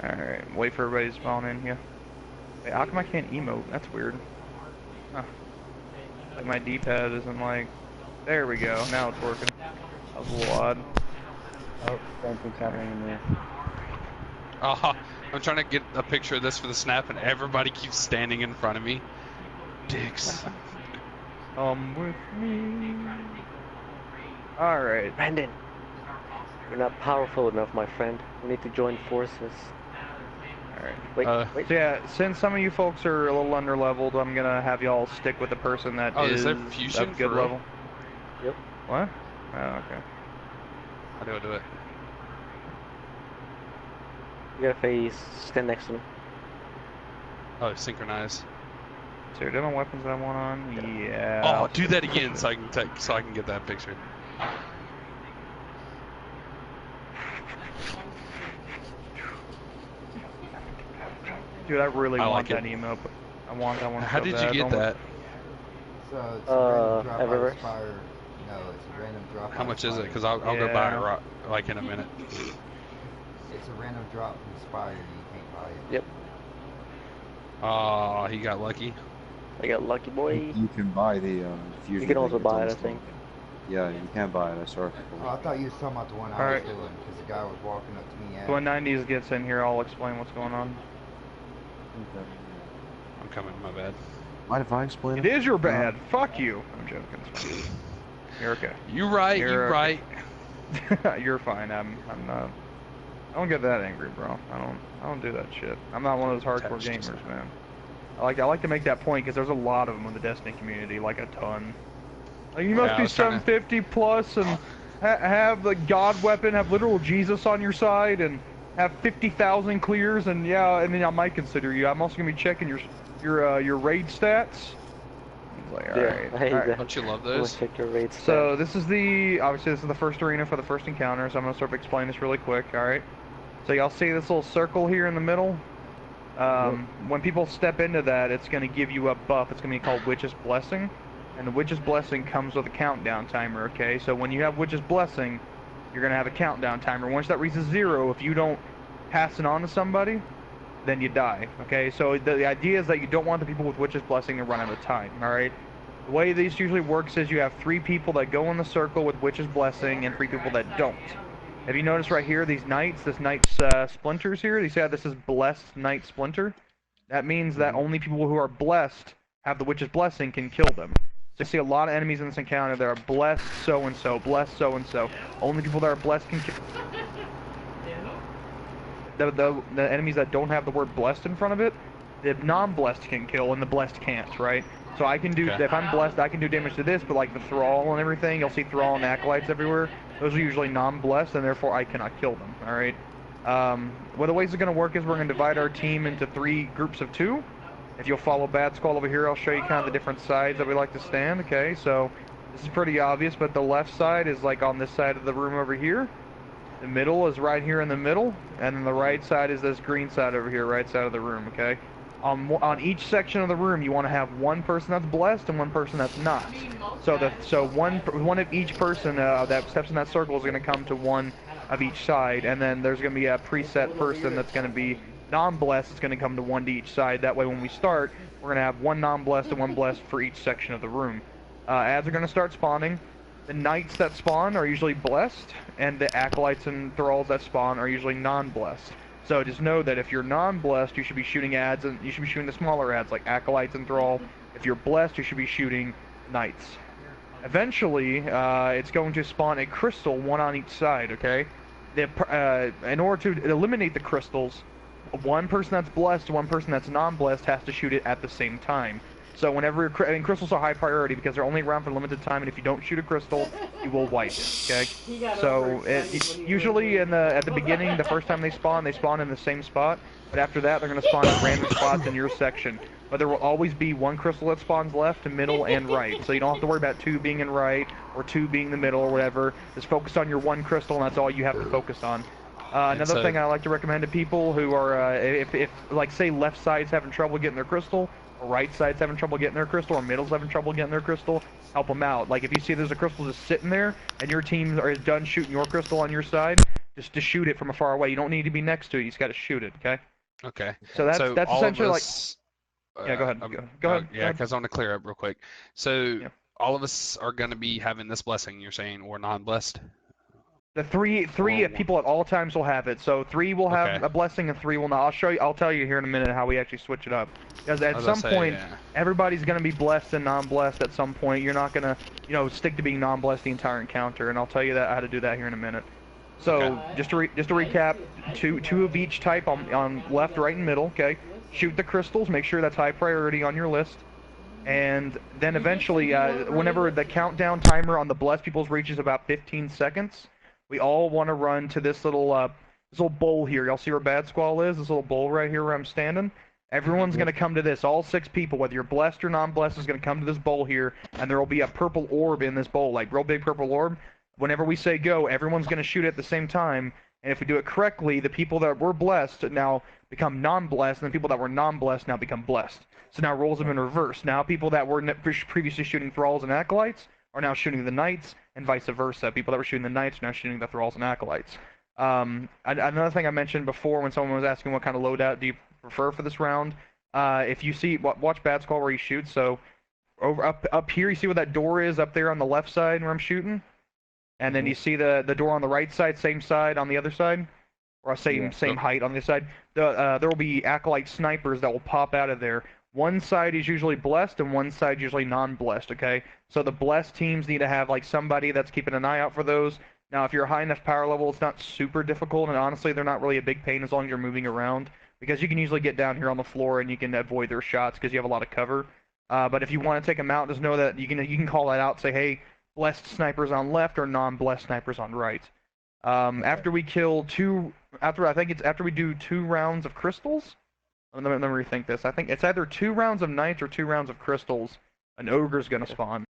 Alright, wait for everybody to spawn in here. Wait, how come I can't emote? That's weird. Huh. Like my D-pad isn't like... There we go, now it's working. That was a little odd. Oh, same thing's happening in there. I'm trying to get a picture of this for the snap and everybody keeps standing in front of me. Dicks. With me. Alright. Brandon, you're not powerful enough, my friend. You need to join forces. Alright. Wait. So yeah, since some of you folks are a little under-leveled, I'm gonna have y'all stick with the person that is there fusion of good for level. Yep. What? Oh, okay. How do I do it? You gotta stand next to him. Oh, synchronize. So are different weapons that I want on? Yeah. Oh, do that again so I can get that picture. Dude, I really want like that it. emote. I want that one. How so did bad. you get that? So it's a random drop everywhere. out of Spire. No, it's a random drop. How out much of is it? Spire. Because I'll go buy it like in a minute. It's a random drop from Spire. You can't buy it. Yep. Oh, he got lucky. I got lucky boy. You can buy the fusion. You can also thing buy it, I that's on think. Steam. Yeah, you can buy it. I saw it Oh, before. I thought you was talking about the one I Alright. was doing, because the guy was walking up to me. So when 90s gets in here, I'll explain what's going on. I'm coming, my bad. Mind if I explain It is your bad. Fuck you. I'm joking. It's fine. You're okay. You right, you You're right. You're fine. I'm not. I don't get that angry, bro. I don't do that shit. I'm not one of those hardcore Touched. gamers, man. I like to make that point because there's a lot of them in the Destiny community, like a ton. Like, you must Yeah, I be was trying to- 750 plus and have the God weapon, have literal Jesus on your side, and have 50,000 clears, and yeah, and then I might consider you. I'm also gonna be checking your raid stats. He's like, alright. Alright. Don't you love Let's those? check your rates. So this is obviously this is the first arena for the first encounter, so I'm gonna sort of explain this really quick, alright? So y'all see this little circle here in the middle? When people step into that, it's gonna give you a buff. It's gonna be called Witch's Blessing. And the Witch's Blessing comes with a countdown timer, okay? So when you have Witch's Blessing, you're gonna have a countdown timer. Once that reaches 0, if you don't pass it on to somebody, then you die, okay? So the idea is that you don't want the people with Witch's Blessing to run out of time, alright? The way this usually works is you have 3 people that go in the circle with Witch's Blessing and 3 people that don't. Have you noticed right here, these knights, this knight's splinters here? You see how this is Blessed Knight Splinter? That means that only people who are blessed have the Witch's Blessing can kill them. So you see a lot of enemies in this encounter that are blessed so-and-so, blessed so-and-so. Only people that are blessed can kill. The enemies that don't have the word blessed in front of it, the non-blessed can kill and the blessed can't, right? So I can do, if I'm blessed, I can do damage to this, but like the Thrall and everything, you'll see Thrall and Acolytes everywhere. Those are usually non-blessed, and therefore I cannot kill them, alright? Well, the ways it's going to work is we're going to divide our team into 3 groups of 2. If you'll follow Bad Skull over here, I'll show you kind of the different sides that we like to stand, okay? So, this is pretty obvious, but the left side is like on this side of the room over here. The middle is right here in the middle, and then the right side is this green side over here, right side of the room, okay? On each section of the room, you want to have one person that's blessed and one person that's not. So one of each person that steps in that circle is going to come to one of each side, and then there's going to be a preset person that's going to be non-blessed. It's going to come to one to each side. That way, when we start, we're going to have one non-blessed and one blessed for each section of the room. Ads are going to start spawning. The knights that spawn are usually blessed, and the acolytes and thralls that spawn are usually non-blessed. So just know that if you're non-blessed, you should be shooting ads, and you should be shooting the smaller ads like acolytes and thrall. If you're blessed, you should be shooting knights. Eventually, it's going to spawn a crystal, one on each side. Okay. In order to eliminate the crystals, one person that's blessed, one person that's non-blessed has to shoot it at the same time. So whenever, and crystals are high priority because they're only around for a limited time, and if you don't shoot a crystal, you will wipe it, okay? So usually at the beginning, the first time they spawn in the same spot, but after that they're going to spawn at random spots in your section. But there will always be one crystal that spawns left, middle, and right. So you don't have to worry about 2 being in right, or 2 being in the middle, or whatever. Just focus on your one crystal, and that's all you have to focus on. Another thing I like to recommend to people who are, if like say left side's having trouble getting their crystal, or right side's having trouble getting their crystal, or middle's having trouble getting their crystal, help them out. Like if you see there's a crystal just sitting there, and your team is done shooting your crystal on your side, just to shoot it from afar away. You don't need to be next to it. You just got to shoot it. Okay. Okay. So that's So that's all of essentially us, yeah. Go ahead. Go ahead. Yeah, because I want to clear up real quick. So Yeah. all of us are going to be having this blessing, you're saying, or non-blessed? The three people at all times will have it. So 3 will have Okay. a blessing and 3 will not. I'll tell you here in a minute how we actually switch it up. Because at some point, everybody's gonna be blessed and non-blessed at some point. You're not gonna, stick to being non-blessed the entire encounter. And I'll tell you how to do that here in a minute. So Okay. just to recap, two of each type on left, right, and middle. Okay. Shoot the crystals. Make sure that's high priority on your list. And then eventually, whenever the countdown timer on the blessed people's reaches about 15 seconds. We all want to run to this little bowl here. Y'all see where Bad Squall is? This little bowl right here where I'm standing? Everyone's going to come to this. All 6 people, whether you're blessed or non-blessed, is going to come to this bowl here, and there will be a purple orb in this bowl, like real big purple orb. Whenever we say go, everyone's going to shoot at the same time, and if we do it correctly, the people that were blessed now become non-blessed, and the people that were non-blessed now become blessed. So now roles have been reversed. Now people that were previously shooting thralls and acolytes are now shooting the knights, and vice versa. People that were shooting the knights are now shooting the thralls and acolytes. Another thing I mentioned before when someone was asking what kind of loadout do you prefer for this round, if you see, watch Bad Squall where he shoots. So up here, you see where that door is up there on the left side where I'm shooting? And then you see the door on the right side on the other side? Or same height on the other side? There will be acolyte snipers that will pop out of there. One side is usually blessed and one side usually non-blessed, okay? So the blessed teams need to have like somebody that's keeping an eye out for those. Now, if you're a high enough power level, it's not super difficult, and honestly, they're not really a big pain as long as you're moving around, because you can usually get down here on the floor and you can avoid their shots because you have a lot of cover. But if you want to take them out, just know that you can call that out, say, hey, blessed snipers on left or non-blessed snipers on right. After we kill after we do 2 rounds of crystals. Let me rethink this. I think it's either 2 rounds of knights or 2 rounds of crystals. An ogre's gonna spawn.